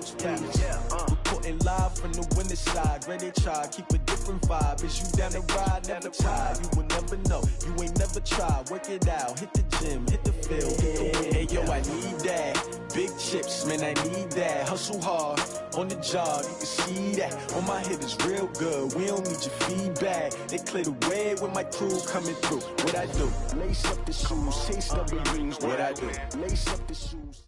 coach, please. Reporting live from the winter side. Ready to try, keep a different vibe. Is you down the ride? Never try. You will never know. You ain't never tried. Work it out. Hit the gym. Hit the field. Hey, yo, I need that. Big chips, man, I need that. Hustle hard on the job. You can see that. On my head is real good. We don't need your feedback. They clear the way with my crew coming through. What I do? Lace up the shoes. Chase W's. What I do? Lace up the shoes.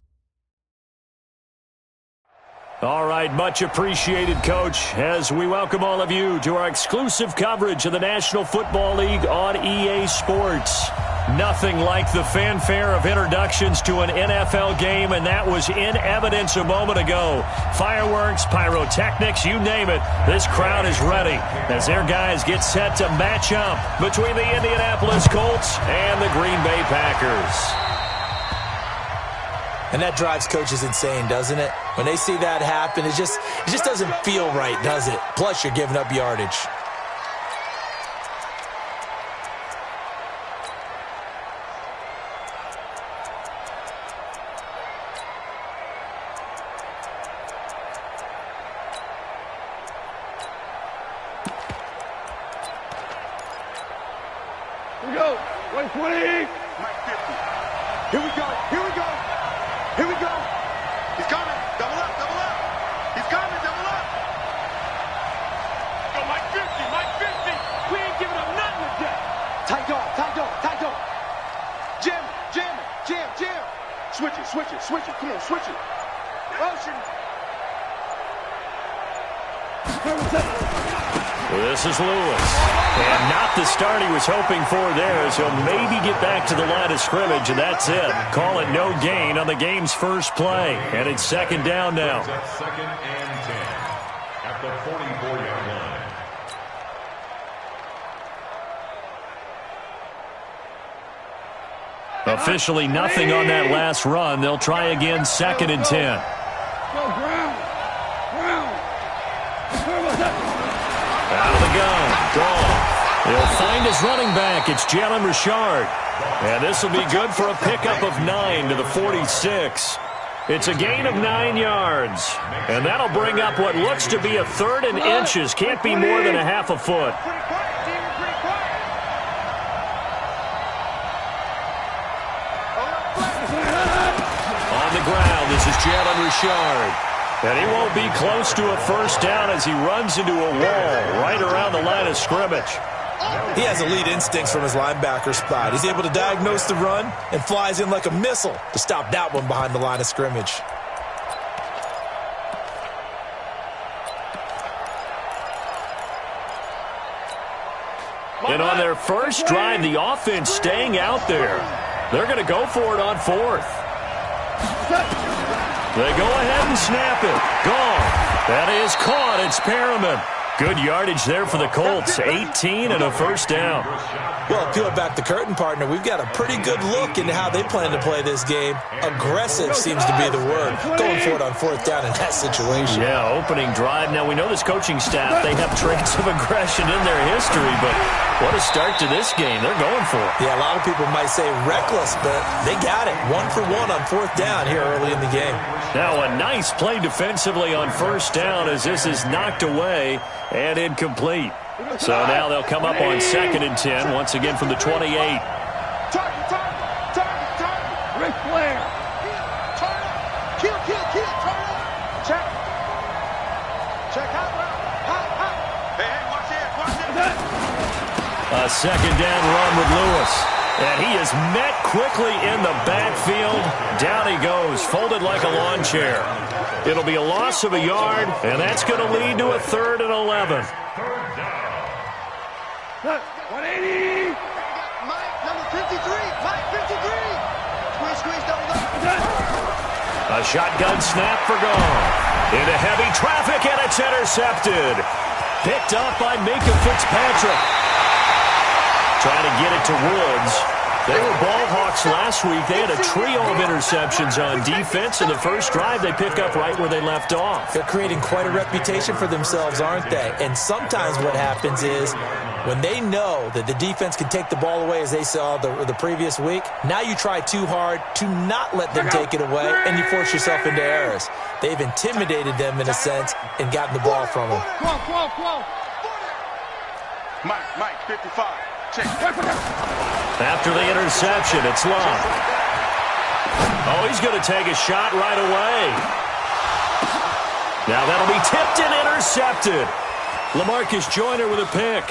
All right, much appreciated, Coach, as we welcome all of you to our exclusive coverage of the National Football League on EA Sports. Nothing like the fanfare of introductions to an NFL game, and that was in evidence a moment ago. Fireworks, pyrotechnics, you name it. This crowd is ready as their guys get set to match up between the Indianapolis Colts and the Green Bay Packers. And that drives coaches insane, doesn't it? When they see that happen, it just doesn't feel right, does it? Plus, you're giving up yardage. Here we go. 120. Mike 50. Here we go. Here we go. Here we go. He's coming. Double up. Double up. He's coming. Double up. Go Mike 50. Mike 50. We ain't giving up nothing today. Tight dog. Tight dog. Tight dog. Jam it. Jam it. Jam. Jam. Switch it. Switch it. Switch it. Come on. Switch it. Motion. This is Lewis. And not the start he was hoping for there, so maybe get back to the line of scrimmage, and that's it. Call it no gain on the game's first play. And it's second down now. Second and 10 at the 44-yard line. Officially nothing on that last run. They'll try again, second and 10. Go, Brown. Brown. Out of the gun. Gone. He'll find his running back. It's Jalen Richard. And this will be good for a pickup of 9 to the 46. It's a gain of 9 yards. And that'll bring up what looks to be a third and inches. Can't be more than a half a foot. On the ground, this is Jalen Richard. And he won't be close to a first down as he runs into a wall right around the line of scrimmage. He has elite instincts from his linebacker spot. He's able to diagnose the run and flies in like a missile to stop that one behind the line of scrimmage. And on their first drive, the offense staying out there. They're going to go for it on fourth. They go ahead and snap it. Gone. That is caught. It's Perriman. Good yardage there for the Colts. 18 and a first down. Well, peel back the curtain, partner. We've got a pretty good look into how they plan to play this game. Aggressive seems to be the word. Going for it on fourth down in that situation. Yeah, opening drive. Now, we know this coaching staff, they have traits of aggression in their history, but what a start to this game. They're going for it. Yeah, a lot of people might say reckless, but they got it. 1 for 1 on fourth down here early in the game. Now, a nice play defensively on first down as this is knocked away and incomplete. So now they'll come up on second and 10, once again from the 28. Target. Ric Flair. Kill. Check. Check out. Hey, watch it. A second down run with Lewis. And he is met quickly in the backfield. Down he goes, folded like a lawn chair. It'll be a loss of a yard, and that's going to lead to a 3rd and 11. 180. Mike, number 53. Mike, 53. Squeeze, double up. A shotgun snap for gone. Into heavy traffic, and it's intercepted. Picked up by Minka Fitzpatrick. Trying to get it to Woods. They were ball hawks last week. They had a trio of interceptions on defense. In the first drive, they pick up right where they left off. They're creating quite a reputation for themselves, aren't they? And sometimes what happens is When they know that the defense can take the ball away as they saw the previous week, now you try too hard to not let them take it away, and you force yourself into errors. They've intimidated them in a sense and gotten the ball from them. Mike, 55. Check. After the interception, it's Love. Oh, he's going to take a shot right away. Now that'll be tipped and intercepted. LaMarcus Joyner with a pick.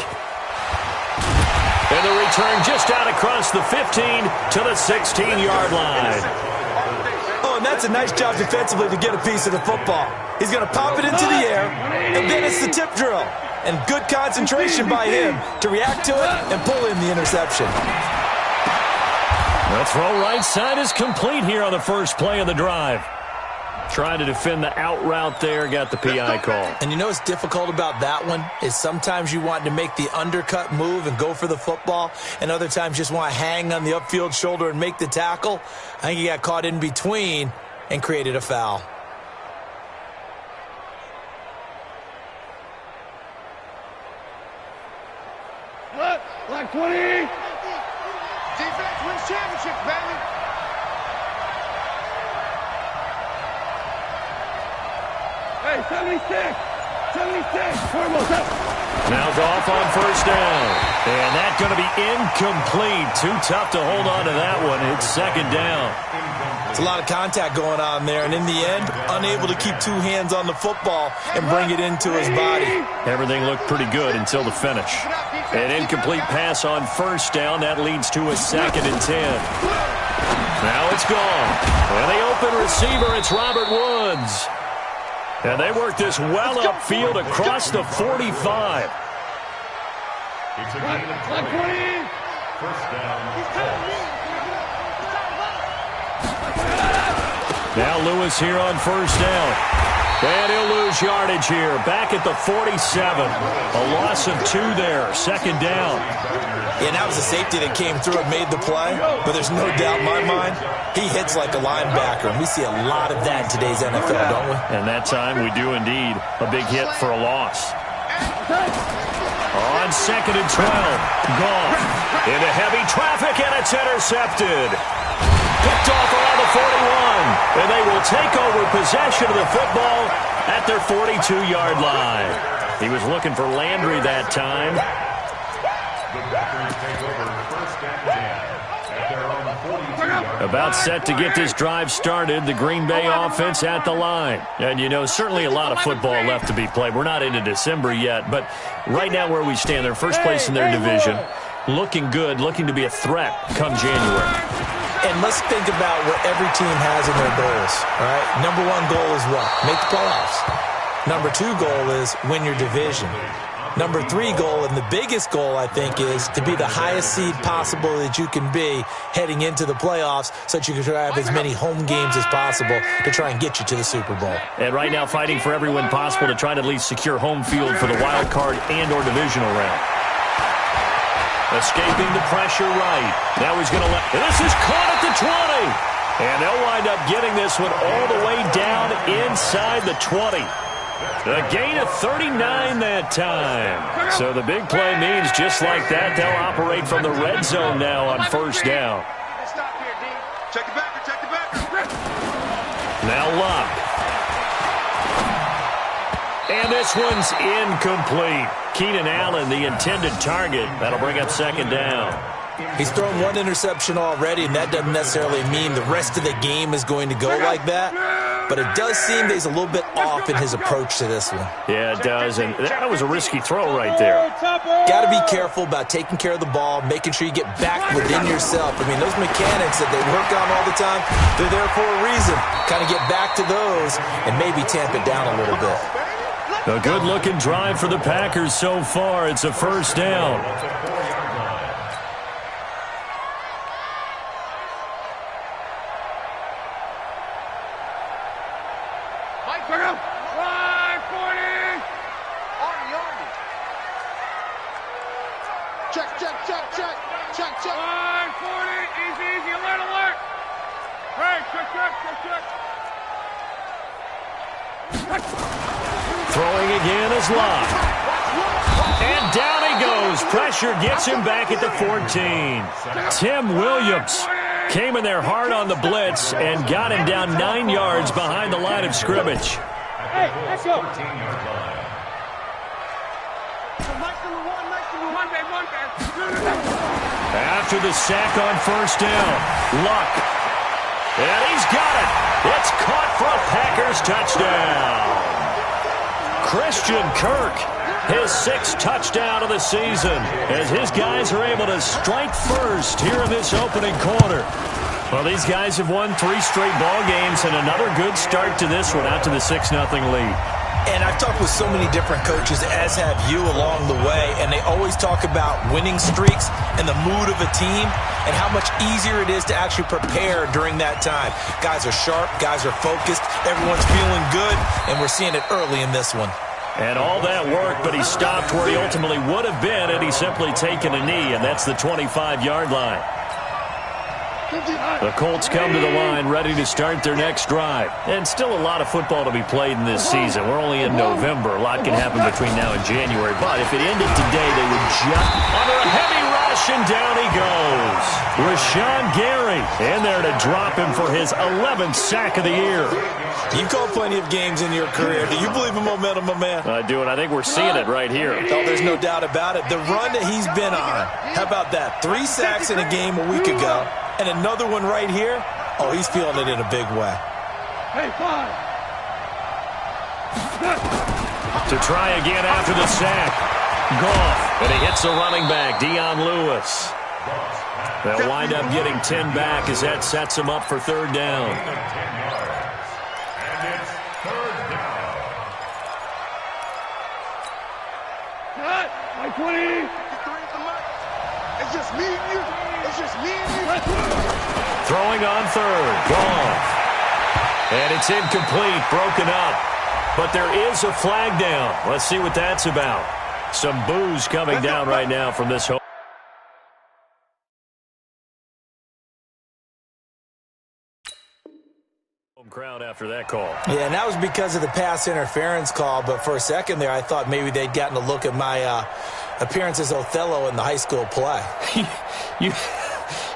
And the return just out across the 15 to the 16-yard line. Oh, and that's a nice job defensively to get a piece of the football. He's going to pop it into the air, and then it's the tip drill. And good concentration by him to react to it and pull in the interception. The throw right side is complete here on the first play of the drive. Trying to defend the out route there, got the PI call. And you know what's difficult about that one is sometimes you want to make the undercut move and go for the football, and other times just want to hang on the upfield shoulder and make the tackle. I think he got caught in between and created a foul. Like 20. Defense wins championships, baby. Hey, 76. 76. Now off on first down. And that's going to be incomplete. Too tough to hold on to that one. It's second down. It's a lot of contact going on there, and in the end, unable to keep two hands on the football and bring it into his body. Everything looked pretty good until the finish. An incomplete pass on first down. That leads to a 2nd and 10. Now it's gone. And the open receiver, it's Robert Woods. And they work this well upfield across the 45. It's a gain of 20. First down. Now Lewis here on first down. And he'll lose yardage here. Back at the 47. A loss of 2 there. Second down. And that was a safety that came through and made the play. But there's no doubt in my mind, he hits like a linebacker. And we see a lot of that in today's NFL, don't we? And that time we do indeed. A big hit for a loss. On 2nd and 12. Gone. Into heavy traffic, and it's intercepted. Picked off around the 41. And they will take over possession of the football at their 42-yard line. He was looking for Landry that time. The Packers take over first and 10 at their own 42. About set to get this drive started. The Green Bay offense at the line. And, you know, certainly a lot of football left to be played. We're not into December yet, but right now where we stand, they're first place in their division. Looking good, looking to be a threat come January. And let's think about what every team has in their goals, all right? Number 1 goal is what? Make the playoffs. Number 2 goal is win your division. Number 3 goal, and the biggest goal, I think, is to be the highest seed possible that you can be heading into the playoffs so that you can try to have as many home games as possible to try and get you to the Super Bowl. And right now fighting for every win possible to try to at least secure home field for the wild card and or divisional round. Escaping the pressure right. Now he's going to let... This is caught at the 20. And they'll wind up getting this one all the way down inside the 20. A gain of 39 that time. So the big play means just like that, they'll operate from the red zone now on first down. Stop here, D. Check the backer, check the backer. Now Luck. And this one's incomplete. Keenan Allen, the intended target. That'll bring up second down. He's thrown 1 interception already, and that doesn't necessarily mean the rest of the game is going to go like that. But it does seem that he's a little bit off in his approach to this one. Yeah, it does, and that was a risky throw right there. Got to be careful about taking care of the ball, making sure you get back within yourself. I mean, those mechanics that they work on all the time, they're there for a reason. Kind of get back to those and maybe tamp it down a little bit. A good-looking drive for the Packers so far. It's a first down. Throwing again is Locke. And down he he goes. Pressure gets him back at the 14. Tim Williams came in there hard on the blitz and got him down 9 yards behind the line of scrimmage. Hey, let's go. After the sack on first down, Luck. And he's got it. It's caught for a Packers touchdown. Christian Kirk, his 6th touchdown of the season, as his guys are able to strike first here in this opening quarter. Well, these guys have won 3 straight ball games, and another good start to this one, out to the 6-0 lead. And I've talked with so many different coaches, as have you, along the way, and they always talk about winning streaks and the mood of a team and how much easier it is to actually prepare during that time. Guys are sharp, guys are focused, everyone's feeling good, and we're seeing it early in this one. And all that work, but he stopped where he ultimately would have been had he simply taken a knee, and that's the 25-yard line. The Colts come to the line ready to start their next drive. And still a lot of football to be played in this season. We're only in November. A lot can happen between now and January. But if it ended today, they would jump under a heavy rush, and down he goes. Rashawn Gary in there to drop him for his 11th sack of the year. You've called plenty of games in your career. Do you believe in momentum, my man? I do, and I think we're seeing it right here. Oh, there's no doubt about it. The run that he's been on, how about that? 3 sacks in a game a week ago. And another one right here. Oh, he's feeling it in a big way. Hey, 5. To try again after the sack. Goff. And he hits the running back, Dion Lewis. They'll wind up getting 10 back as that sets him up for 3rd down. And it's 3rd down. Cut. My 20. It's just me and you. It's just me and you. Throwing on 3rd. Goff. And it's incomplete, broken up. But there is a flag down. Let's see what that's about. Some boos coming down right now from this home crowd after that call. Yeah, and that was because of the pass interference call. But for a second there, I thought maybe they'd gotten a look at my appearance as Othello in the high school play.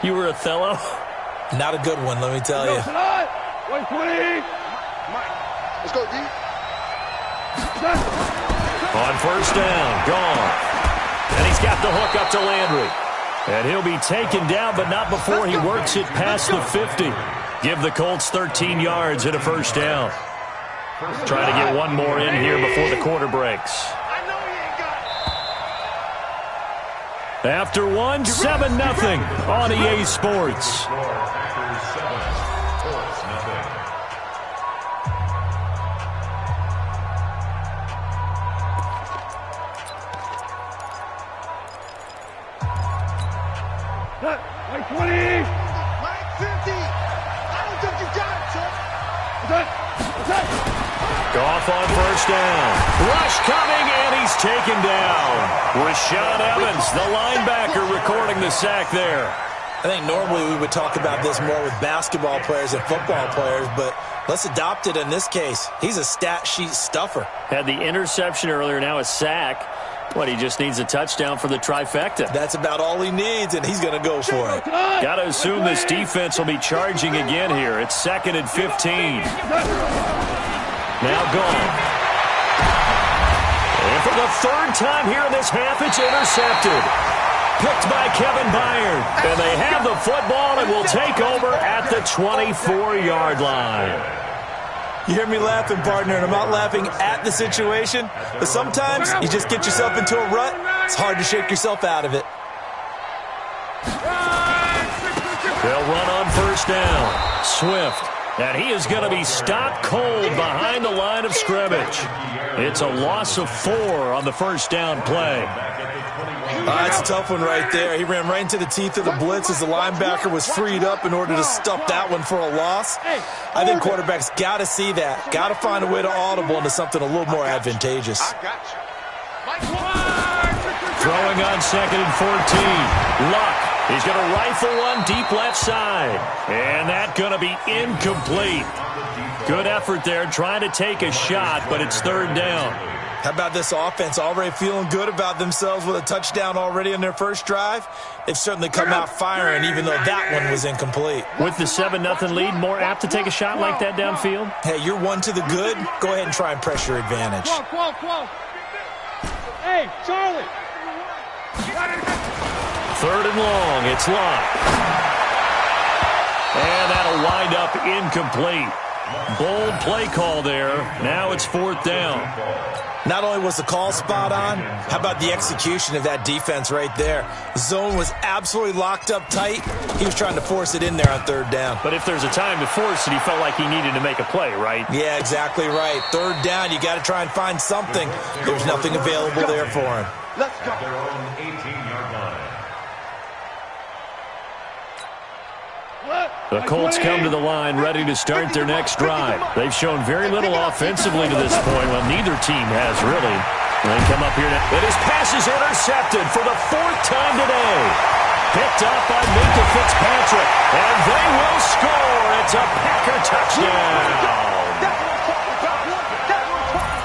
You were Othello? Not a good one, let me tell you. 120. Mike, let's go, D. On first down, gone. And he's got the hook up to Landry. And he'll be taken down, but not before he works it past the 50. Give the Colts 13 yards and a first down. Trying to get one more in here before the quarter breaks. After one, 7-0 on EA Sports. Like 20. Mike 50. I don't think you got it, son. Goff on first down. Rush coming, and he's taken down. Rashaan Evans, the linebacker, recording the sack there. I think normally we would talk about this more with basketball players and football players, but let's adopt it in this case. He's a stat sheet stuffer. Had the interception earlier, now a sack. What, he just needs a touchdown for the trifecta. That's about all he needs, and he's going to go for it. Got to assume this defense will be charging again here. It's 2nd and 15. Now gone. And for the 3rd time here in this half, it's intercepted. Picked by Kevin Byard. And they have the football and will take over at the 24-yard line. You hear me laughing, partner, and I'm not laughing at the situation, but sometimes you just get yourself into a rut. It's hard to shake yourself out of it. They'll run on first down. Swift. And he is going to be stopped cold behind the line of scrimmage. It's a loss of 4 on the first down play. That's a tough one right there. He ran right into the teeth of the blitz as the linebacker was freed up in order to stuff that one for a loss. I think quarterbacks got to see that. Got to find a way to audible into something a little more advantageous. Throwing on 2nd and 14. Luck. He's going to rifle one deep left side. And that's going to be incomplete. Good effort there trying to take a shot, but it's 3rd down. How about this offense already feeling good about themselves with a touchdown already in their first drive? They've certainly come out firing, even though that one was incomplete. With the 7-0 lead, more apt to take a shot like that downfield? Hey, you're one to the good. Go ahead and try and press your advantage. Hey, Charlie. 3rd and long. It's locked. And that'll wind up incomplete. Bold play call there. Now it's 4th down. Not only was the call spot on, how about the execution of that defense right there? Zone was absolutely locked up tight. He was trying to force it in there on 3rd down. But if there's a time to force it, he felt like he needed to make a play, right? Yeah, exactly right. 3rd down, you got to try and find something. There's nothing available there for him. Let's go. Their own 18-yard line. The Colts come to the line ready to start their next drive. They've shown very little offensively to this point. Well, neither team has really. They come up here now. And his pass is intercepted for the 4th time today. Picked up by Minka Fitzpatrick. And they will score. It's a Packer touchdown.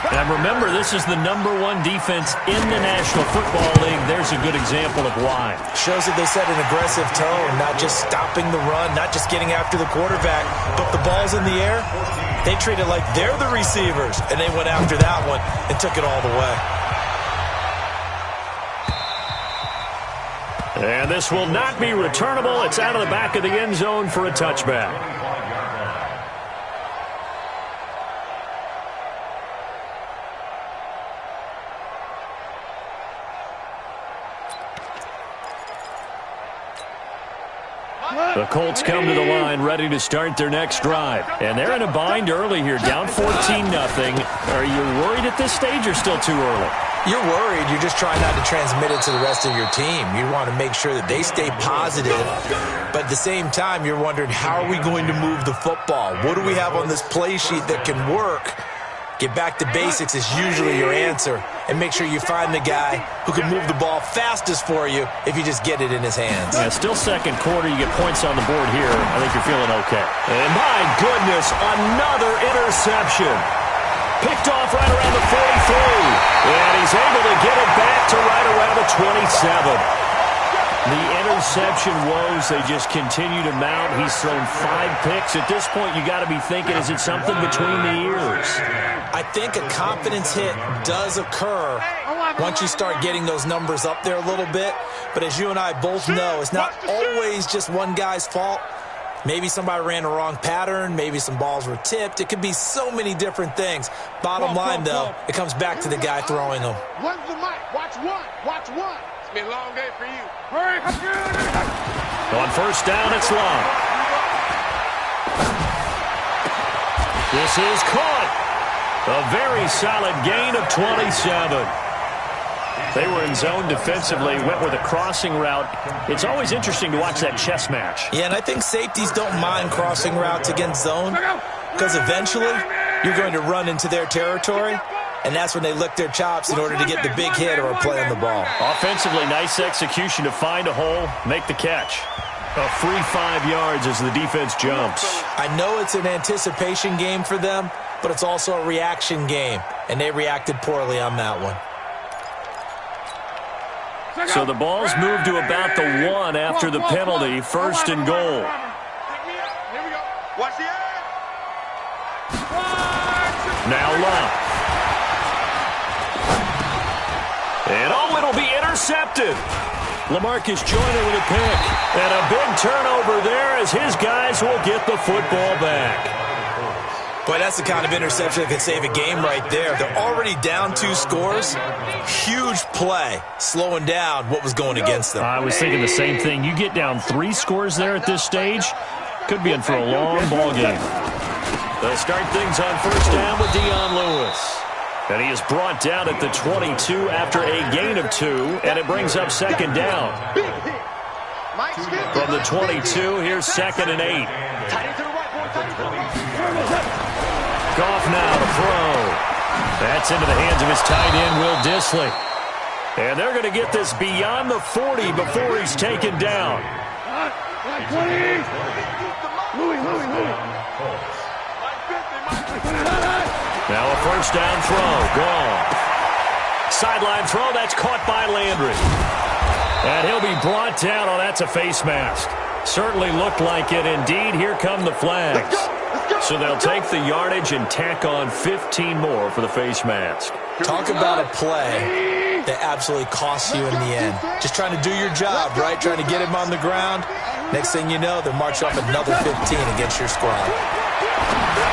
And remember, this is the #1 defense in the National Football League. There's a good example of why. Shows that they set an aggressive tone, not just stopping the run, not just getting after the quarterback, but the ball's in the air. They treat it like they're the receivers, and they went after that one and took it all the way. And this will not be returnable. It's out of the back of the end zone for a touchback. The Colts come to the line ready to start their next drive. And they're in a bind early here, down 14-0. Are you worried at this stage or still too early? You're worried. You're just trying not to transmit it to the rest of your team. You want to make sure that they stay positive. But at the same time, you're wondering, how are we going to move the football? What do we have on this play sheet that can work? Get back to basics is usually your answer. And make sure you find the guy who can move the ball fastest for you if you just get it in his hands. Yeah, still second quarter. You get points on the board here. I think you're feeling okay. And my goodness, another interception. Picked off right around the 43. And he's able to get it back to right around the 27. The interception woes, they just continue to mount. He's thrown 5 picks. At this point, you got to be thinking, is it something between the ears? I think a confidence hit does occur once you start getting those numbers up there a little bit. But as you and I both know, it's not always just one guy's fault. Maybe somebody ran a wrong pattern. Maybe some balls were tipped. It could be so many different things. Bottom line, though, it comes back to the guy throwing them. Run the mic. Watch one. Watch one. It's been a long day for you. Hurry. On 1st down, it's long. This is caught. A very solid gain of 27. They were in zone defensively, went with a crossing route. It's always interesting to watch that chess match. Yeah, and I think safeties don't mind crossing routes against zone because eventually you're going to run into their territory, and that's when they lick their chops in order to get the big hit or a play on the ball. Offensively, nice execution to find a hole, make the catch. A free 5 yards as the defense jumps. I know it's an anticipation game for them, but it's also a reaction game, and they reacted poorly on that one. So the ball's moved to about the 1 after the penalty. 1st and goal. Here we go. Watch the air. Now Love. And it'll be intercepted. LaMarcus Joyner with a pick. And a big turnover there as his guys will get the football back. Boy, that's the kind of interception that could save a game right there. They're already down 2 scores. Huge play, slowing down what was going against them. I was thinking the same thing. You get down 3 scores there at this stage, could be in for a long ball game. They'll start things on 1st down with Dion Lewis. And he is brought down at the 22 after a gain of 2, and it brings up 2nd down. From the 22, here's 2nd and 8. Goff now to throw. That's into the hands of his tight end, Will Dissly. And they're going to get this beyond the 40 before he's taken down. Now a 1st down throw. Gone. Sideline throw, that's caught by Landry. And he'll be brought down. Oh, that's a face mask. Certainly looked like it. Indeed, here come the flags. So they'll take the yardage and tack on 15 more for the face mask. Talk about a play that absolutely costs you in the end. Just trying to do your job, right? Trying to get him on the ground. Next thing you know, they'll march off another 15 against your squad.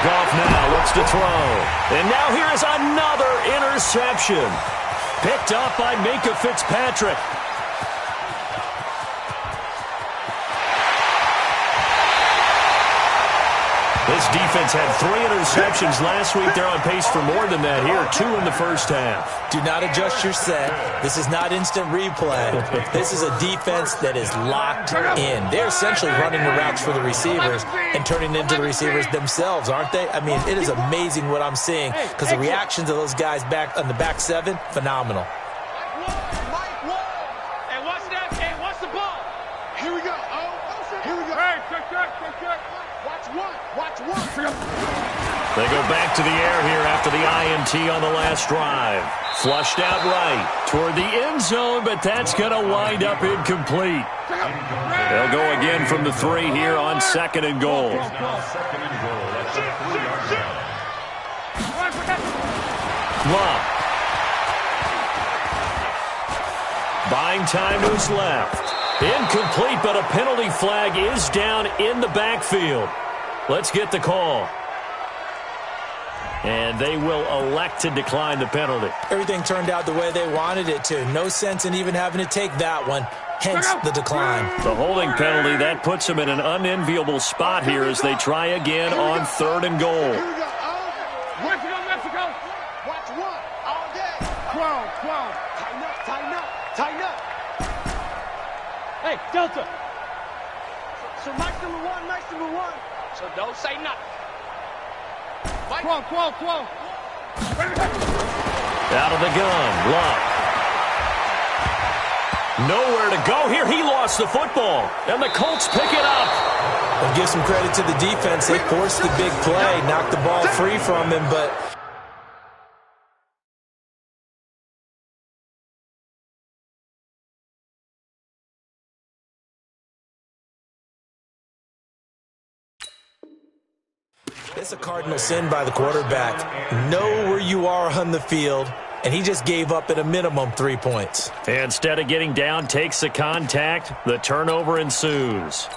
Goff now looks to throw. And now here's another interception. Picked up by Minkah Fitzpatrick. This defense had 3 interceptions last week. They're on pace for more than that here. 2 in the first half. Do not adjust your set. This is not instant replay. This is a defense that is locked in. They're essentially running the routes for the receivers and turning into the receivers themselves, aren't they? I mean, it is amazing what I'm seeing because the reactions of those guys back on the back 7, phenomenal. Hey, watch that. Hey, watch the ball. Here we go. Here we go. Hey, check. Watch one. They go back to the air here after the INT on the last drive. Flushed out right toward the end zone, but that's going to wind up incomplete. They'll go again from the 3 here on 2nd and goal. Love. Buying time who's left. Incomplete, but a penalty flag is down in the backfield. Let's get the call. And they will elect to decline the penalty. Everything turned out the way they wanted it to. No sense in even having to take that one. Hence the decline. The holding penalty, that puts them in an unenviable spot here as they try again on 3rd and goal. Mexico. Watch one all day. 12. Tighten up. Hey, Delta. So Mike's number one. So don't say nothing. 12. Out of the gun, Love. Nowhere to go here. He lost the football, and the Colts pick it up. I'll give some credit to the defense. They forced the big play, knocked the ball free from him, but it's a cardinal sin by the quarterback. Know where you are on the field, and he just gave up at a minimum 3 points. Instead of getting down, takes the contact. The turnover ensues.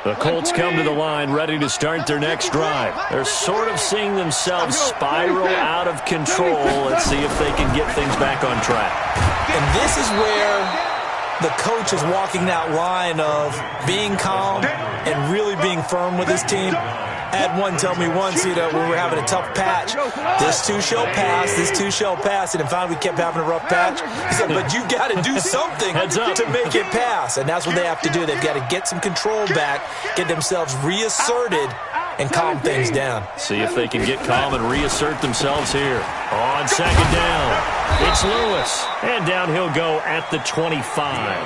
The Colts come to the line ready to start their next drive. They're sort of seeing themselves spiral out of control. Let's see if they can get things back on track. And this is where the coach is walking that line of being calm and really being firm with his team. I had one tell me once, when we were having a tough patch, this too shall pass, and finally we kept having a rough patch. He said, but you got to do something to make it pass, and that's what they have to do. They've got to get some control back, get themselves reasserted, and calm things down. See if they can get calm and reassert themselves here. On 2nd down, it's Lewis, and down he'll go at the 25.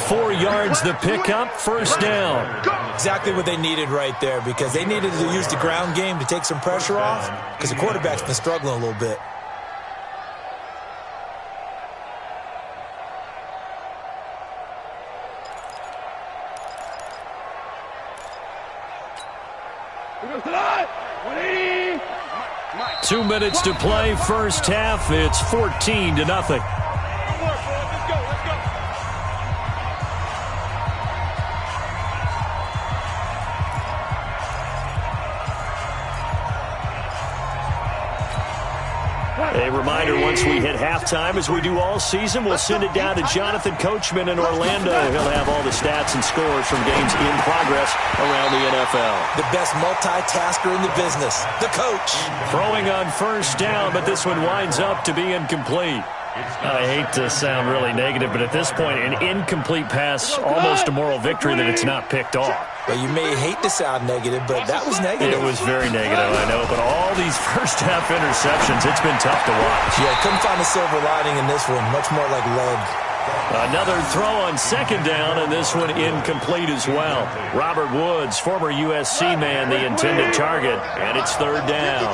4 yards the pickup, 1st down. Exactly what they needed right there, because they needed to use the ground game to take some pressure off, because the quarterback's been struggling a little bit. Mike. 2 minutes to play, first half. It's 14-0. A reminder, once we hit halftime, as we do all season, we'll send it down to Jonathan Coachman in Orlando. He'll have all the stats and scores from games in progress around the NFL. The best multitasker in the business, the coach. Throwing on 1st down, but this one winds up to be incomplete. I hate to sound really negative, but at this point, an incomplete pass, almost a moral victory that it's not picked off. Well, you may hate to sound negative, but that was negative. It was very negative, I know, but all these first-half interceptions, it's been tough to watch. Yeah, couldn't find a silver lining in this one, much more like lead. Another throw on 2nd down, and this one incomplete as well. Robert Woods, former USC man, the intended target, and it's 3rd down.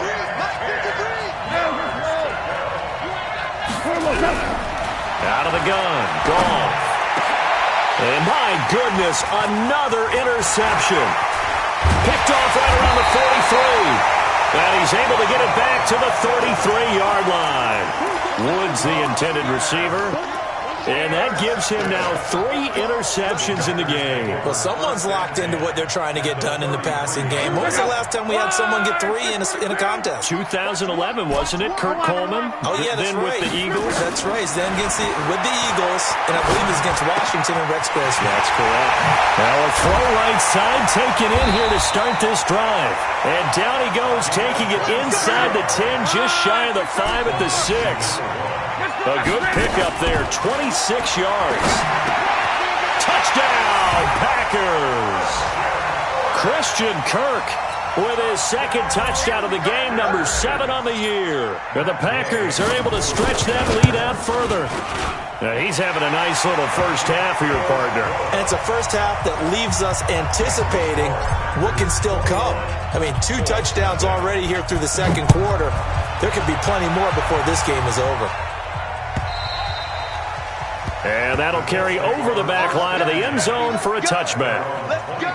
Out of the gun. Goff. And my goodness, another interception. Picked off right around the 43. And he's able to get it back to the 33-yard line. Woods, the intended receiver. And that gives him now 3 interceptions in the game. Well, someone's locked into what they're trying to get done in the passing game. When was the last time we had someone get 3 in a contest? 2011, wasn't it? Kurt Coleman? Oh, yeah, that's then right. With the Eagles? That's right. Then with the Eagles, and I believe it's against Washington and Rex Grossman. That's correct. Now a throw right side taken in here to start this drive. And down he goes, taking it inside the 10, just shy of the 5 at the 6. A good pickup there, 26 yards. Touchdown, Packers! Christian Kirk with his second touchdown of the game, number 7 on the year. And the Packers are able to stretch that lead out further. Now he's having a nice little first half here, partner. And it's a first half that leaves us anticipating what can still come. I mean, 2 touchdowns already here through the second quarter. There could be plenty more before this game is over. And that'll carry over the back line of the end zone for a touchback. Let's go.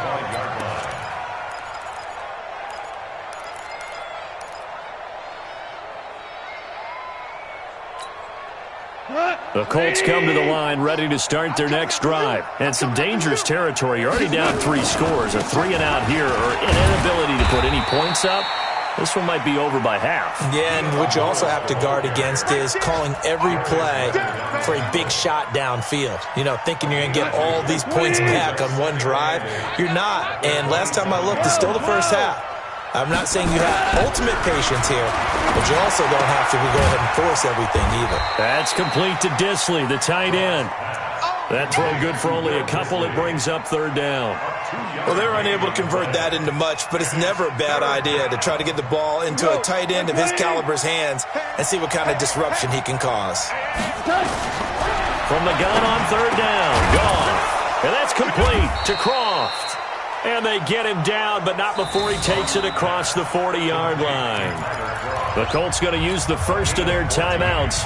The Colts come to the line ready to start their next drive. And some dangerous territory. You're already down 3 scores. A 3-and-out here or an inability to put any points up. This one might be over by half. Yeah, and what you also have to guard against is calling every play for a big shot downfield. You know, thinking you're going to get all these points back on one drive. You're not. And last time I looked, it's still the first half. I'm not saying you have ultimate patience here, but you also don't have to go ahead and force everything either. That's complete to Disley, the tight end. That throw good for only a couple. It brings up 3rd down. Well, they were unable to convert that into much, but it's never a bad idea to try to get the ball into a tight end of his caliber's hands and see what kind of disruption he can cause. From the gun on 3rd down, Goff. And that's complete to Croft. And they get him down, but not before he takes it across the 40-yard line. The Colts going to use the first of their timeouts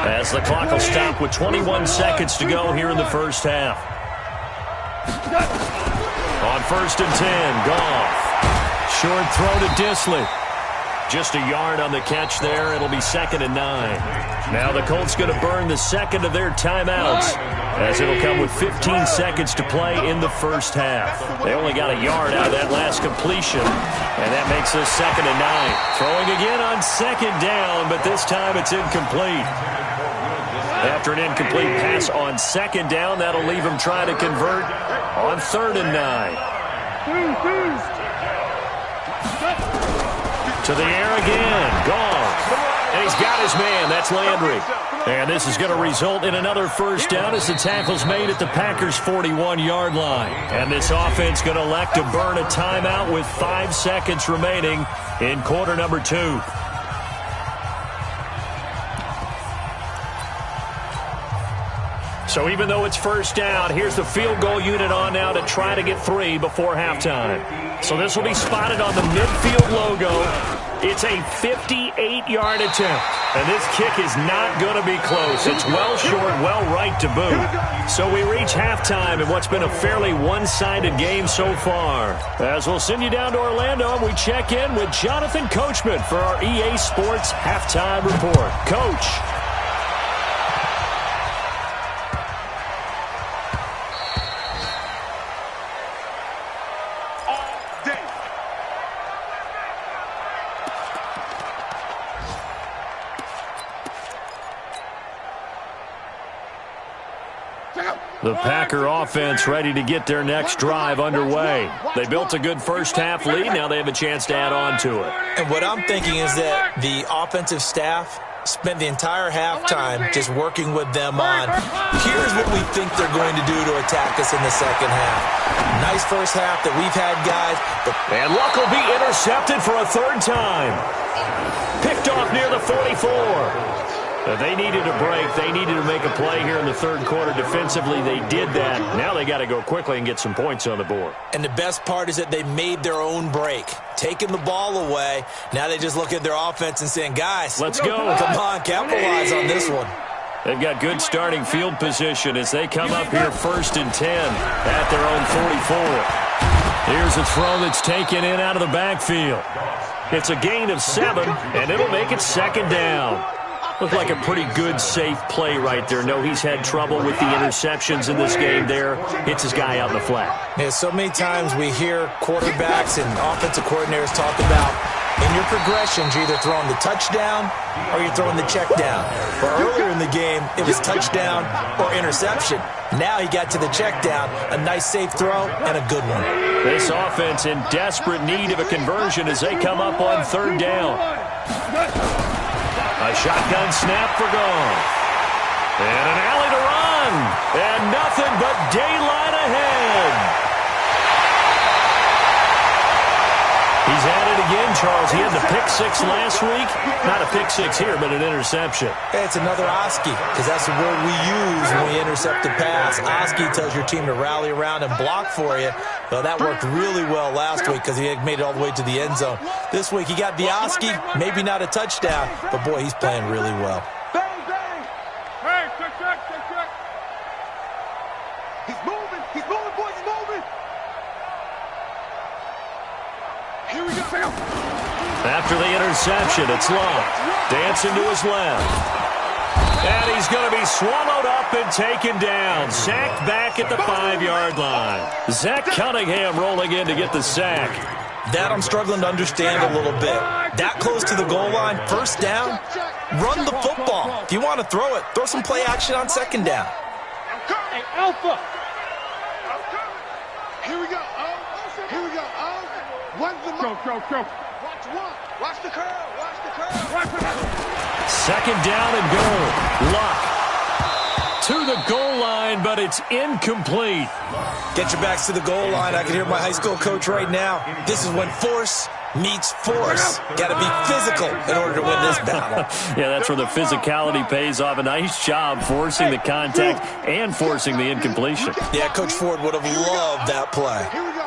as the clock will stop with 21 seconds to go here in the first half. On 1st and 10, Goff. Short throw to Disley. Just a yard on the catch there. It'll be 2nd and 9. Now the Colts going to burn the second of their timeouts as it'll come with 15 seconds to play in the first half. They only got a yard out of that last completion, and that makes this 2nd and 9. Throwing again on 2nd down, but this time it's incomplete. After an incomplete pass on 2nd down, that'll leave him trying to convert on 3rd and 9. To the air again. Goff. And he's got his man. That's Landry. And this is going to result in another first down as the tackle's made at the Packers' 41-yard line. And this offense going to elect to burn a timeout with 5 seconds remaining in quarter number 2. So even though it's first down, here's the field goal unit on now to try to get 3 before halftime. So this will be spotted on the midfield logo. It's a 58-yard attempt. And this kick is not going to be close. It's well short, well right to boot. So we reach halftime in what's been a fairly one-sided game so far. As we'll send you down to Orlando, we check in with Jonathan Coachman for our EA Sports Halftime Report. Coach. The Packer offense ready to get their next drive underway. They built a good first half lead. Now they have a chance to add on to it. And what I'm thinking is that the offensive staff spent the entire halftime just working with them on, here's what we think they're going to do to attack us in the second half. Nice first half that we've had, guys. And Luck will be intercepted for a 3rd time. Picked off near the 44. They needed a break. They needed to make a play here in the 3rd quarter. Defensively, they did that. Now they got to go quickly and get some points on the board. And the best part is that they made their own break. Taking the ball away. Now they just look at their offense and saying, guys, let's go. Come on, capitalize on this one. They've got good starting field position as they come up here 1st and 10 at their own 44. Here's a throw that's taken in out of the backfield. It's a gain of 7, and it'll make it 2nd down. Looked like a pretty good, safe play right there. No, he's had trouble with the interceptions in this game there. Hits his guy out in the flat. Yeah, so many times we hear quarterbacks and offensive coordinators talk about in your progressions, you're either throwing the touchdown or you're throwing the check down. But earlier in the game, it was touchdown or interception. Now he got to the check down, a nice safe throw, and a good one. This offense in desperate need of a conversion as they come up on 3rd down. A shotgun snap for Goff. And an alley to run. And nothing but daylight ahead. He's at it again, Charles. He had the pick 6 last week. Not a pick 6 here, but an interception. Hey, it's another Oski, because that's the word we use when we intercept a pass. Oski tells your team to rally around and block for you. Well, that worked really well last week because he had made it all the way to the end zone. This week he got the Oski, maybe not a touchdown, but boy, he's playing really well. Bang, bang. Hey, check. He's moving, boys, he's moving. Here we go. After the interception, it's Love. Dancing to his left. And he's going to be swallowed up and taken down. Sacked back at the 5-yard line. Zach Cunningham rolling in to get the sack. That I'm struggling to understand a little bit. That close to the goal line, 1st down, run the football. If you want to throw it, throw some play action on 2nd down. Hey, Alpha. Here we go. Here we go. One's the go. Watch one. Watch the curl. Second down and goal. Luck to the goal line, but it's incomplete. Get your backs to the goal line. I can hear my high school coach right now. This is when force meets force. Got to be physical in order to win this battle. Yeah, that's where the physicality pays off. A nice job forcing the contact and forcing the incompletion. Yeah, Coach Ford would have loved that play. Here we go.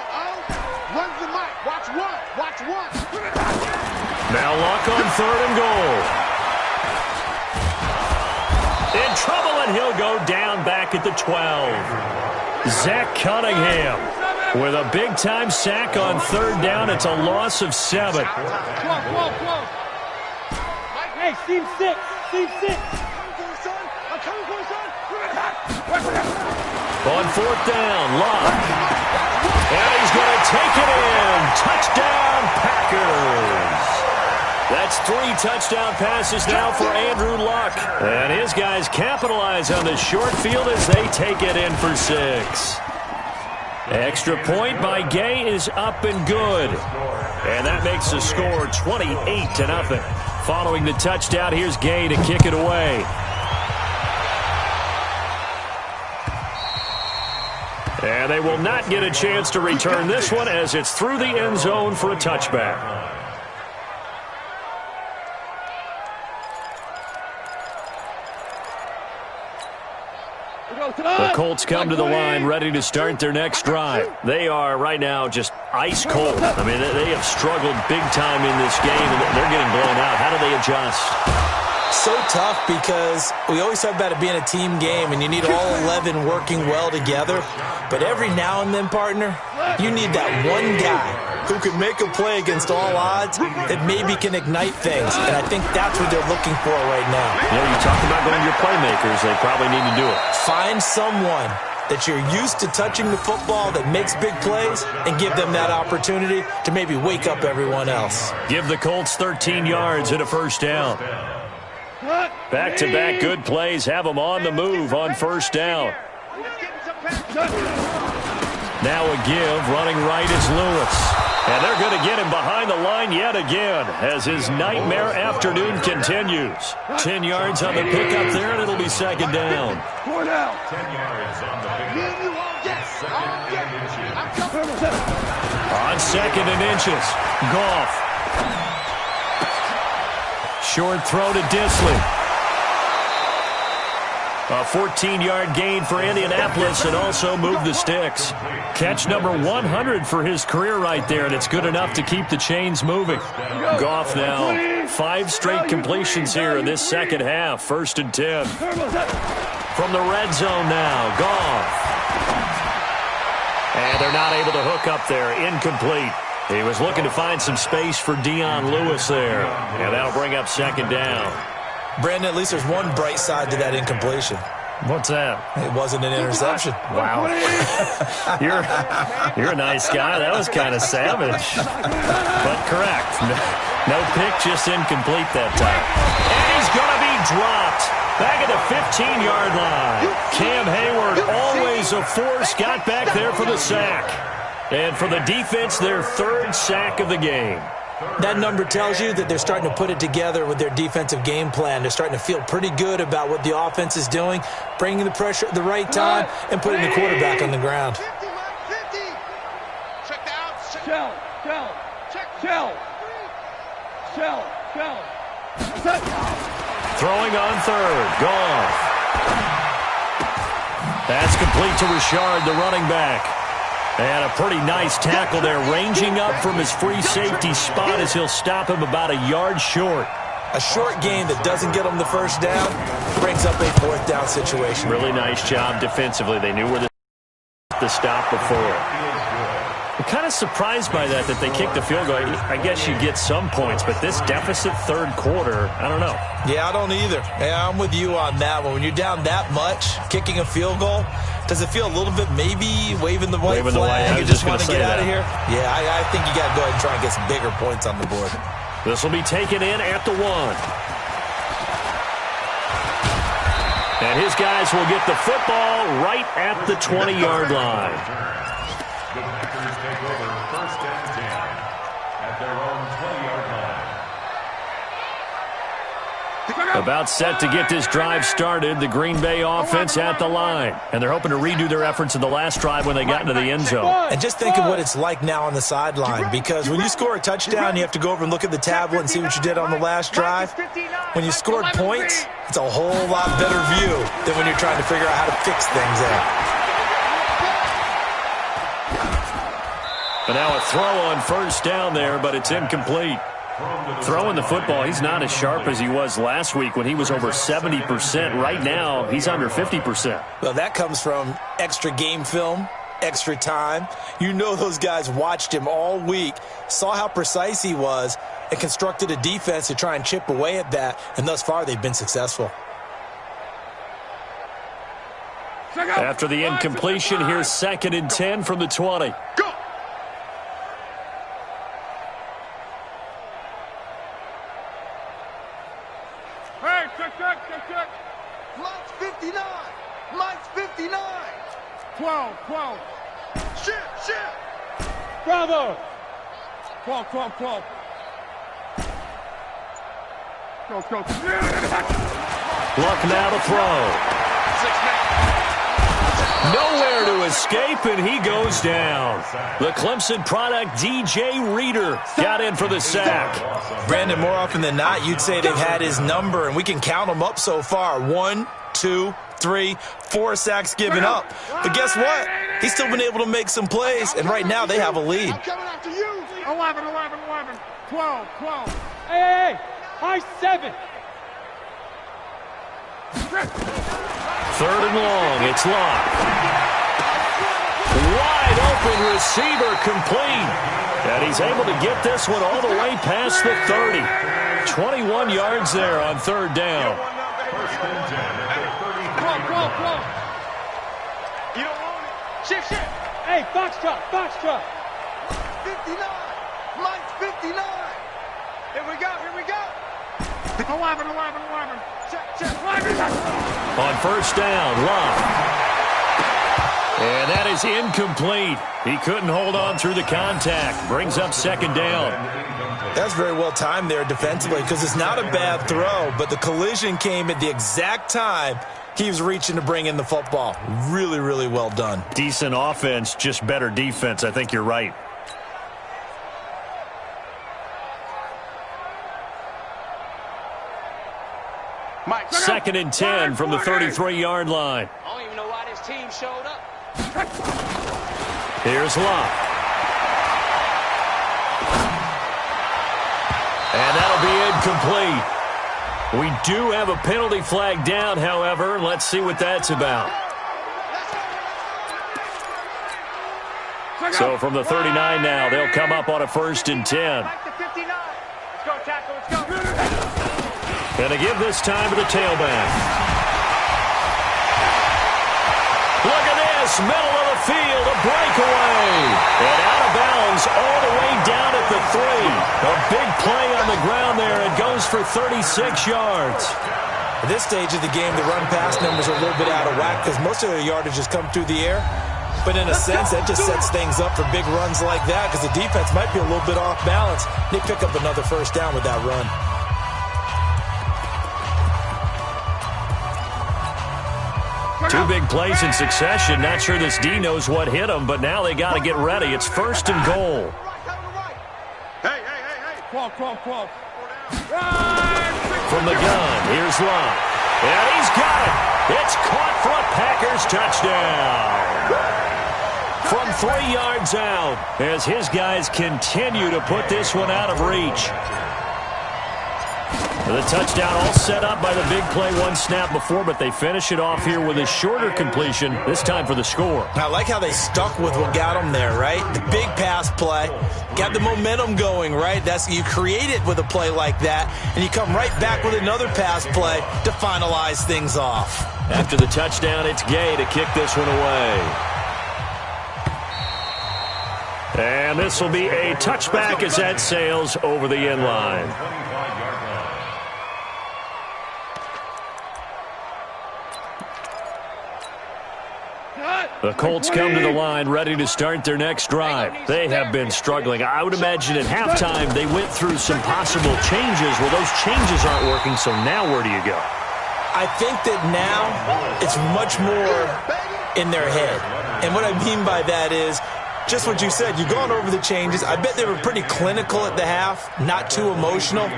Runs the mic. Watch one. Now Luck on 3rd and goal. In trouble, and he'll go down back at the 12. Zach Cunningham with a big-time sack on 3rd down. It's a loss of 7. Hey, Steve 6. I'm coming for you, son. On 4th down, Luck. And he's going to take it in. Touchdown, Packers. That's 3 touchdown passes now for Andrew Luck. And his guys capitalize on the short field as they take it in for 6. Extra point by Gay is up and good. And that makes the score 28-0. Following the touchdown, here's Gay to kick it away. And they will not get a chance to return this one as it's through the end zone for a touchback. The Colts come to the line ready to start their next drive. They are right now just ice cold. I mean, they have struggled big time in this game, and they're getting blown out. How do they adjust? So tough because we always talk about it being a team game, and you need all 11 working well together. But every now and then, partner, you need that one guy who can make a play against all odds that maybe can ignite things. And I think that's what they're looking for right now. Yeah, you talked about going to your playmakers. They probably need to do it. Find someone that you're used to touching the football that makes big plays and give them that opportunity to maybe wake up everyone else. Give the Colts 13 yards and a 1st down. Back-to-back good plays have them on the move on 1st down. Now a give, running right is Lewis. And they're going to get him behind the line yet again as his nightmare afternoon continues. 10 yards on the pickup there, and it'll be 2nd down. 10 yards on the pickup. On 2nd and inches, Goff. Short throw to Disley. A 14-yard gain for Indianapolis and also moved the sticks. Catch number 100 for his career right there, and it's good enough to keep the chains moving. Goff now, 5 straight completions here in this second half. 1st and 10. From the red zone now, Goff. And they're not able to hook up there. Incomplete. He was looking to find some space for Dion Lewis there. And that'll bring up 2nd down. Brandon, at least there's one bright side to that incompletion. What's that? It wasn't an interception. Wow. You're a nice guy. That was kind of savage. But correct. No pick, just incomplete that time. And he's going to be dropped. Back at the 15-yard line. Cam Hayward, always a force, got back there for the sack. And for the defense, their 3rd sack of the game. That number tells you that they're starting to put it together with their defensive game plan. They're starting to feel pretty good about what the offense is doing, bringing the pressure at the right time, and putting the quarterback on the ground. Throwing on 3rd. Goff. That's complete to Richard, the running back. And a pretty nice tackle there, ranging up from his free safety spot as he'll stop him about a yard short. A short gain that doesn't get them the 1st down brings up a 4th down situation. Really nice job defensively. They knew where the stop before. I'm kind of surprised by that they kicked the field goal. I guess you get some points, but this deficit 3rd quarter, I don't know. Yeah, I don't either. Yeah, I'm with you on that one. When you're down that much, kicking a field goal, does it feel a little bit maybe waving the white flag and just want to get out of here? Yeah, I think you got to go ahead and try and get some bigger points on the board. This will be taken in at the 1. And his guys will get the football right at the 20-yard line. The Packers take over 1st and 10 at their own 20-yard line. About set to get this drive started, the Green Bay offense at the line. And they're hoping to redo their efforts in the last drive when they got into the end zone. And just think of what it's like now on the sideline, because when you score a touchdown, you have to go over and look at the tablet and see what you did on the last drive. When you scored points, it's a whole lot better view than when you're trying to figure out how to fix things out. And now a throw on 1st down there, but it's incomplete. Throwing the football, he's not as sharp as he was last week when he was over 70%. Right now, he's under 50%. Well, that comes from extra game film, extra time. You know those guys watched him all week, saw how precise he was, and constructed a defense to try and chip away at that, and thus far they've been successful. After the incompletion, here's 2nd and 10 from the 20. Go! Hey, check. Mike's 59. Mike's 59. 12. Shit. Bravo. 12. Go. Luck now to throw. Nowhere to escape, and he goes down. The Clemson product, DJ Reader, got in for the sack. Brandon, more often than not, you'd say they've had his number, and we can count them up so far. 1, 2, 3, 4 sacks given up. But guess what? He's still been able to make some plays, and right now they have a lead. I'm coming after you. 11. 12. Hey, high 7. 3rd and long, it's Locke. Wide open receiver complete. And he's able to get this one all the way past the 30. 21 yards there on 3rd down. 1st and 10 at the 33. You don't want it. Shift. Hey, box drop. 59. Mike's 59. Here we go. 11. Check. On 1st down, Locke. And that is incomplete. He couldn't hold on through the contact. Brings up 2nd down. That's very well timed there defensively, because it's not a bad throw, but the collision came at the exact time he was reaching to bring in the football. Really, really well done. Decent offense, just better defense. I think you're right. 2nd and 10 from the 33-yard line. I don't even know why this team showed up. Here's Locke. And that'll be incomplete. We do have a penalty flag down, however. Let's see what that's about. So from the 39 now, they'll come up on a 1st and 10. And to give this time to the tailback. Look at this, middle of the field, a breakaway. And out of bounds all the way down at the 3. A big play on the ground there. It goes for 36 yards. At this stage of the game, the run-pass numbers are a little bit out of whack because most of their yardage has come through the air. But in a sense, that just sets things up for big runs like that because the defense might be a little bit off balance. They pick up another 1st down with that run. Two big plays in succession. Not sure this D knows what hit him, but now they got to get ready. It's 1st and goal. Hey. 12. From the gun, here's Locke. And he's got it. It's caught for a Packers touchdown. From 3 yards out, as his guys continue to put this one out of reach. The touchdown all set up by the big play one snap before, but they finish it off here with a shorter completion, this time for the score. I like how they stuck with what got them there, right? The big pass play, got the momentum going, right? You create it with a play like that, and you come right back with another pass play to finalize things off. After the touchdown, it's Gay to kick this one away. And this will be a touchback as that sails over the end line. The Colts come to the line ready to start their next drive. They have been struggling. I would imagine at halftime they went through some possible changes. Well, those changes aren't working, so now where do you go? I think that now it's much more in their head. And what I mean by that is just what you said. You've gone over the changes. I bet they were pretty clinical at the half, not too emotional.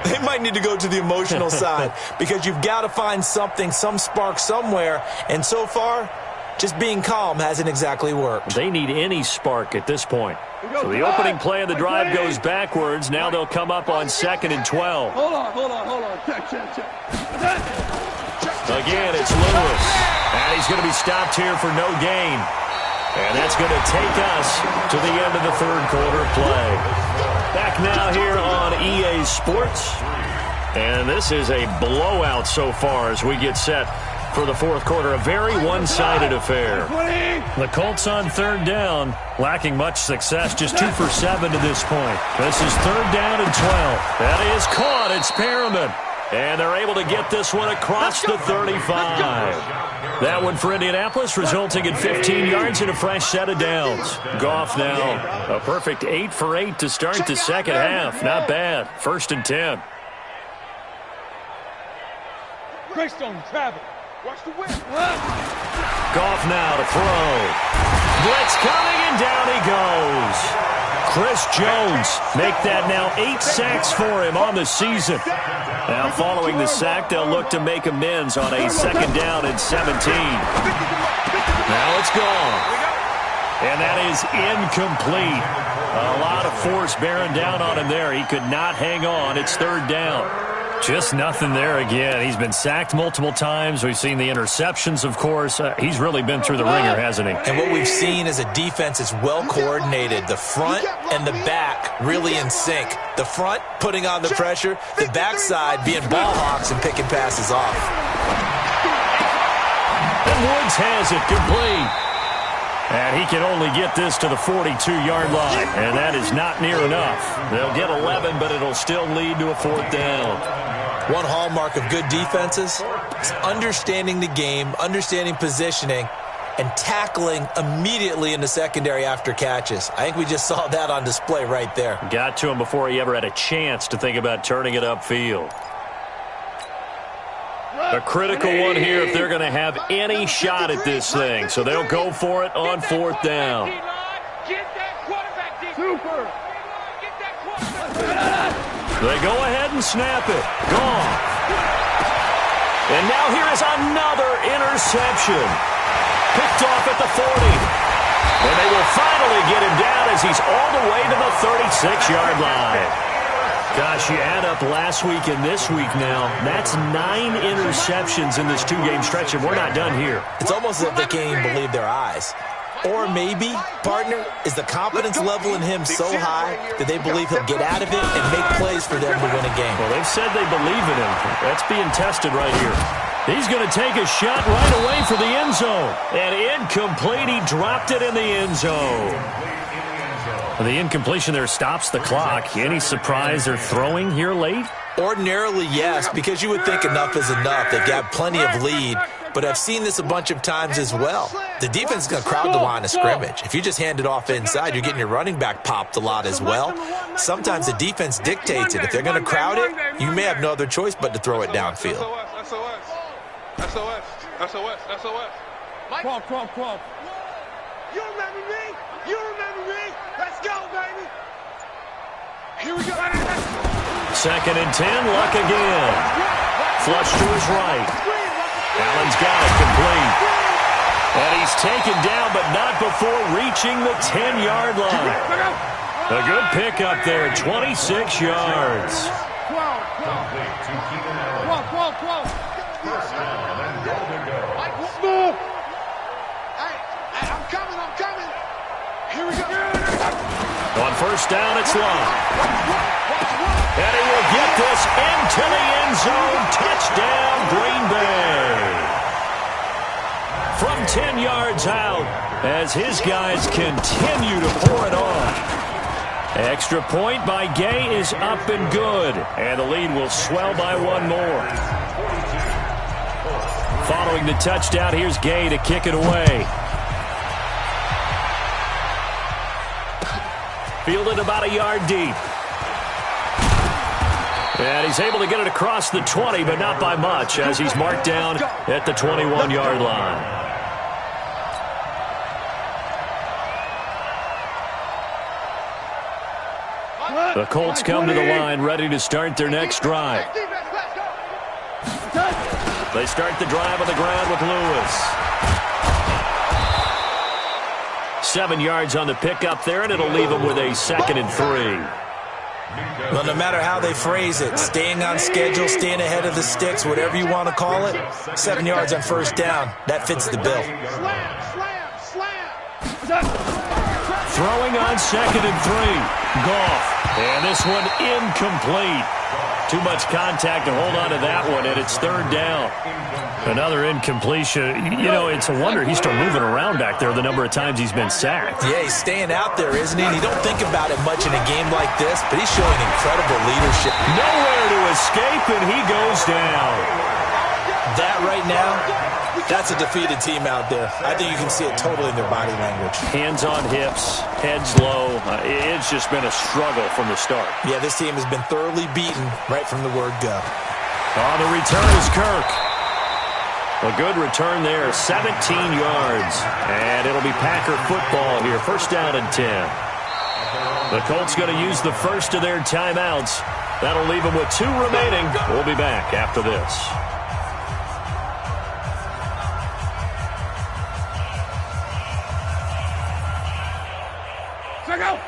They might need to go to the emotional side because you've got to find something, some spark somewhere. And so far, just being calm hasn't exactly worked. They need any spark at this point. So the opening play of the drive goes backwards. Now they'll come up on 2nd and 12. Hold on. Check. Again, it's Lewis. And he's going to be stopped here for no gain. And that's going to take us to the end of the 3rd quarter play. Back now here on EA Sports. And this is a blowout so far as we get set for the 4th quarter. A very one-sided affair. The Colts on 3rd down, lacking much success, just 2 for 7 to this point. This is 3rd down and 12. That is caught. It's Perriman. And they're able to get this one across the 35. That one for Indianapolis, resulting in 15 yards and a fresh set of downs. Goff now, a perfect 8 for 8 to start the 2nd half. Not bad. 1st and 10. Greystone, travel. Watch the wind. Goff now to throw. Blitz coming, and down he goes. Chris Jones make that now 8 sacks for him on the season. Now following the sack, they'll look to make amends on a 2nd down and 17. Now it's gone. And that is incomplete. A lot of force bearing down on him there. He could not hang on. It's 3rd down. Just nothing there again. He's been sacked multiple times. We've seen the interceptions, of course. He's really been through the ringer, hasn't he? And what we've seen is a defense that's well coordinated. The front and the back really in sync. The front putting on the pressure, the backside being ball hawks and picking passes off. And Woods has it complete. And he can only get this to the 42-yard line, and that is not near enough. They'll get 11, but it'll still lead to a 4th down. One hallmark of good defenses is understanding the game, understanding positioning, and tackling immediately in the secondary after catches. I think we just saw that on display right there. Got to him before he ever had a chance to think about turning it upfield. A critical one here if they're going to have any shot at this thing. So they'll go for it on 4th down. They go ahead and snap it. Gone. here is another interception. Picked off at the 40. And they will finally get him down as he's all the way to the 36-yard line. Gosh, you add up last week and this week now, that's 9 interceptions in this 2-game stretch, and we're not done here. It's almost as if they can't even believe their eyes. Or maybe, partner, is the confidence level in him so high that they believe he'll get out of it and make plays for them to win a game. Well, they've said they believe in him. That's being tested right here. He's going to take a shot right away for the end zone. And incomplete. He dropped it in the end zone. The incompletion there stops the clock. Any surprise they're throwing here late? Ordinarily, yes, because you would think enough is enough. They've got plenty of lead, but I've seen this a bunch of times as well. The defense is going to crowd the line of scrimmage. If you just hand it off inside, you're getting your running back popped a lot as well. Sometimes the defense dictates it. If they're going to crowd it, you may have no other choice but to throw it downfield. SOS. 12. You remember me? Let's go, baby. Here we go. 2nd and 10, Luck again. Flush to his right. Allen's got it complete. And he's taken down, but not before reaching the 10-yard line. A good pickup there, 26 yards. 12. First down and goal to go. Move. Hey, I'm coming. Here we go. On first down, it's Luck. And he will get this into the end zone. Touchdown, Green Bay. From 10 yards out, as his guys continue to pour it on. Extra point by Gay is up and good. And the lead will swell by one more. Following the touchdown, here's Gay to kick it away. Fielded about a yard deep. And he's able to get it across the 20, but not by much, as he's marked down at the 21-yard line. The Colts come to the line, ready to start their next drive. They start the drive on the ground with Lewis. 7 yards on the pickup there, and it'll leave them with a 2nd and 3. Well, no matter how they phrase it, staying on schedule, staying ahead of the sticks, whatever you want to call it, 7 yards on first down, that fits the bill. Throwing on 2nd and 3. Goff. And this one incomplete. Too much contact to hold on to that one, and it's 3rd down. Another incompletion. You know, it's a wonder he's still moving around back there the number of times he's been sacked. Yeah, he's staying out there, isn't he? And you don't think about it much in a game like this, but he's showing incredible leadership. Nowhere to escape, and he goes down. That right now, that's a defeated team out there. I think you can see it totally in their body language. Hands on hips, heads low. It's just been a struggle from the start. Yeah, this team has been thoroughly beaten right from the word go. On the return is Kirk. A good return there, 17 yards. And it'll be Packer football here, first down and 10. The Colts going to use the first of their timeouts. That'll leave them with 2 remaining. We'll be back after this.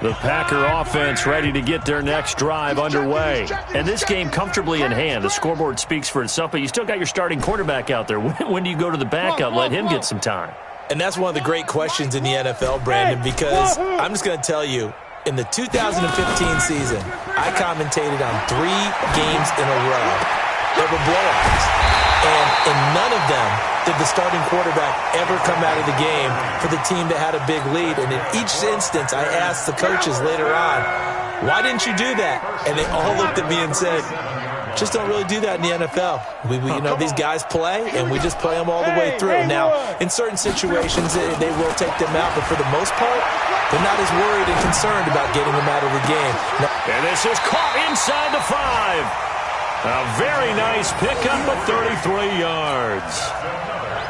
The Packer offense ready to get their next drive underway. And this game comfortably in hand. The scoreboard speaks for itself, but you still got your starting quarterback out there. When do you go to the backup, let him get some time? And that's one of the great questions in the NFL, Brandon, because I'm just going to tell you, in the 2015 season, I commentated on 3 games in a row that were blowouts. And in none of them did the starting quarterback ever come out of the game for the team that had a big lead. And in each instance, I asked the coaches later on, why didn't you do that? And they all looked at me and said, just don't really do that in the NFL. We you know, these guys play, and we just play them all the way through. Now, in certain situations, they will take them out, but for the most part, they're not as worried and concerned about getting them out of the game. And this is caught inside the 5. A very nice pickup of 33 yards.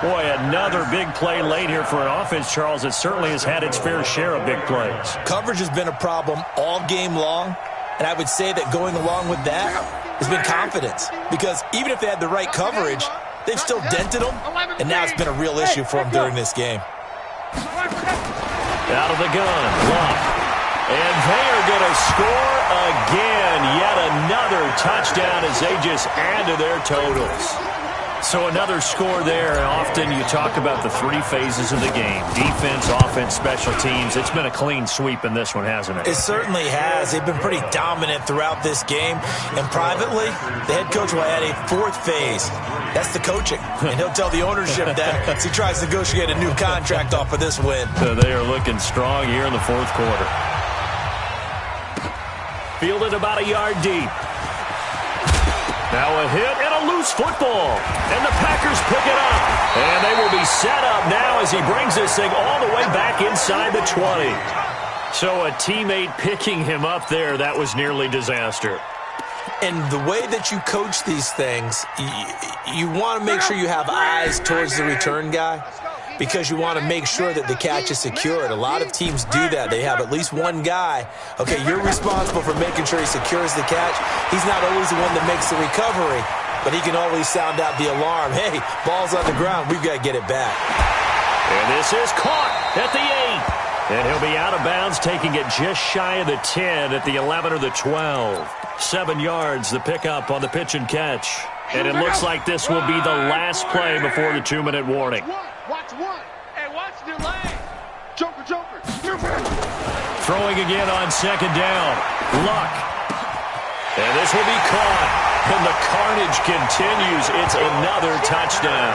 Boy, another big play late here for an offense, Charles, that certainly has had its fair share of big plays. Coverage has been a problem all game long, and I would say that going along with that has been confidence. Because even if they had the right coverage, they've still dented them, and now it's been a real issue for them during this game. Out of the gun, Luck. And they are going to score again. Yet another touchdown as they just add to their totals. So another score there. Often you talk about the three phases of the game. Defense, offense, special teams. It's been a clean sweep in this one, hasn't it? It certainly has. They've been pretty dominant throughout this game. And privately, the head coach will add a fourth phase. That's the coaching. And he'll tell the ownership that as he tries to negotiate a new contract off of this win. So they are looking strong here in the fourth quarter. Fielded about a yard deep. Now a hit and a loose football. And the Packers pick it up. And they will be set up now as he brings this thing all the way back inside the 20. So a teammate picking him up there, that was nearly disaster. And the way that you coach these things, you want to make sure you have eyes towards the return guy, because you want to make sure that the catch is secured. A lot of teams do that. They have at least one guy. Okay, you're responsible for making sure he secures the catch. He's not always the one that makes the recovery, but he can always sound out the alarm. Hey, ball's on the ground. We've got to get it back. And this is caught at the 8. And he'll be out of bounds, taking it just shy of the 10 at the 11 or the 12. 7 yards, the pickup on the pitch and catch. And it looks like this will be the last play before the 2-minute warning. Watch one. Hey, watch the lane. Joker. Throwing again on second down. Luck. And this will be caught. And the carnage continues. It's another touchdown.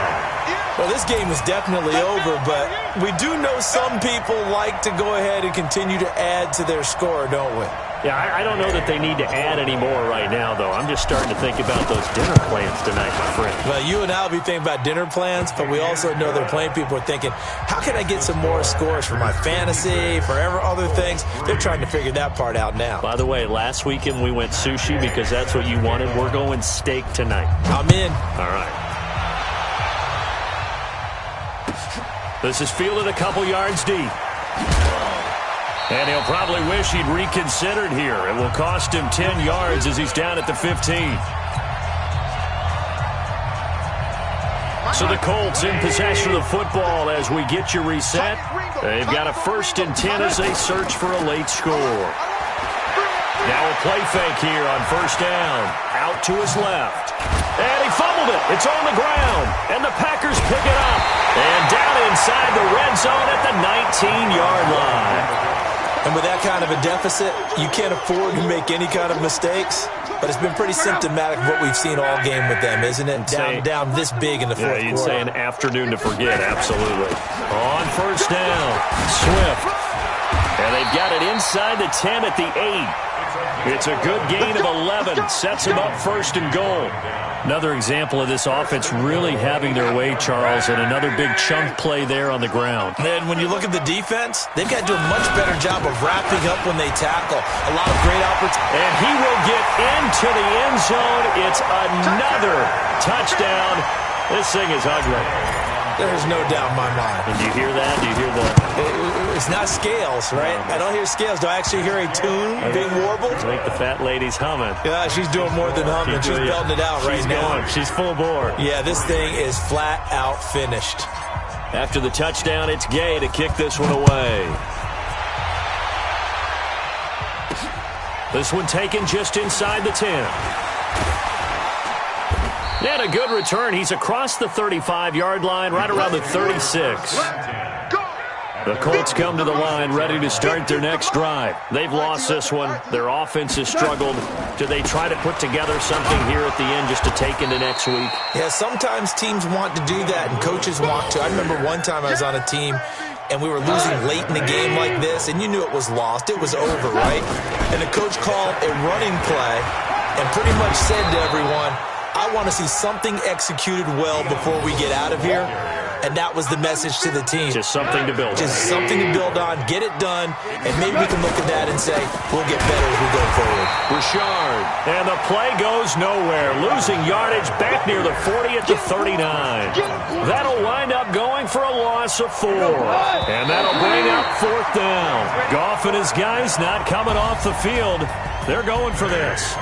Well, this game is definitely over, but we do know some people like to go ahead and continue to add to their score, don't we? Yeah, I don't know that they need to add any more right now, though. I'm just starting to think about those dinner plans tonight, my friend. Well, you and I will be thinking about dinner plans, but we also know they're playing people are thinking, how can I get some more scores for my fantasy, for other things? They're trying to figure that part out now. By the way, last weekend we went sushi because that's what you wanted. We're going steak tonight. I'm in. All right. This is fielded a couple yards deep. And he'll probably wish he'd reconsidered here. It will cost him 10 yards as he's down at the 15. So the Colts in possession of the football as we get you reset. They've got a 1st and 10 as they search for a late score. Now a play fake here on 1st down. Out to his left. And he fumbled it. It's on the ground. And the Packers pick it up. And down inside the red zone at the 19-yard line. And with that kind of a deficit, you can't afford to make any kind of mistakes. But it's been pretty symptomatic of what we've seen all game with them, isn't it? Down this big in the fourth quarter. Yeah, you'd say an afternoon to forget, absolutely. On 1st down, Swift. And they've got it inside the 10 at the 8. It's a good gain of 11. Sets them up 1st and goal. Another example of this offense really having their way, Charles, and another big chunk play there on the ground. And when you look at the defense, they've got to do a much better job of wrapping up when they tackle. A lot of great opportunities. And he will get into the end zone. It's another touchdown. This thing is ugly. There's no doubt in my mind. And do you hear that? Do you hear the... It's not scales, right? I don't hear scales. Do I actually hear a tune being warbled? I think the fat lady's humming. Yeah, she's doing more than humming. She's belting it out right now. She's full bore. Yeah, this thing is flat out finished. After the touchdown, it's Gay to kick this one away. This one taken just inside the 10. And a good return. He's across the 35-yard line, right around the 36. The Colts come to the line ready to start their next drive. They've lost this one. Their offense has struggled. Do they try to put together something here at the end just to take into next week? Yeah, sometimes teams want to do that and coaches want to. I remember one time I was on a team and we were losing late in the game like this, and you knew it was lost. It was over, right? And the coach called a running play and pretty much said to everyone, I want to see something executed well before we get out of here. And that was the message to the team. Just something to build on. Just something to build on, get it done, and maybe we can look at that and say, we'll get better as we go forward. Richard. And the play goes nowhere. Losing yardage back near the 40 at the 39. That'll wind up going for a loss of 4. And that'll bring up 4th down. Goff and his guys not coming off the field. They're going for this.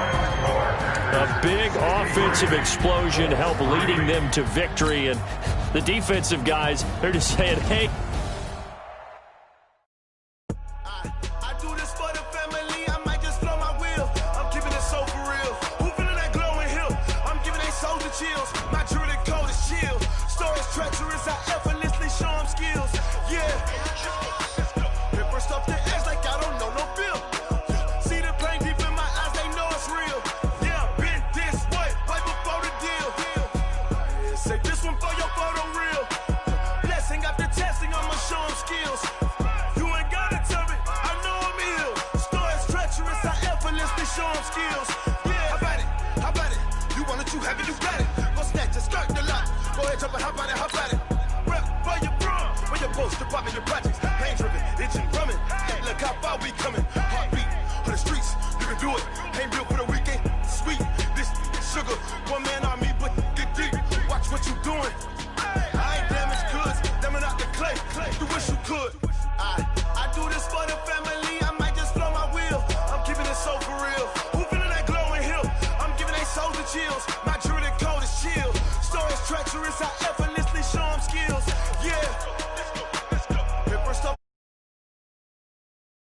A big offensive explosion helped leading them to victory, and the defensive guys, they're just saying, hey. I do this for the family, I might just blow my wheel. I'm keeping it so for real. Who feeling that glowing hill? I'm giving they soldier chills. My jewelry code is chill. Stories treacherous, I effortlessly show them skills. Yeah. Paper stuff that acts like I don't know no bill. See the pain deep in my eyes, they know it's real. Yeah, been this way, right before the deal. Say this one for your photo reel. Blessing after testing, I'ma show them skills. You ain't gotta tell me, I know I'm ill. Stories treacherous, I effortlessly show them skills. Yeah, how about it? How about it? You want it, you have it, you got it. Go snatch it, skirt the lot. Go ahead, jump it, how about it? How about it? Rep for your bro, for your post, your pop, your projects. Pain driven, itching, drumming. Hey, look how far we coming.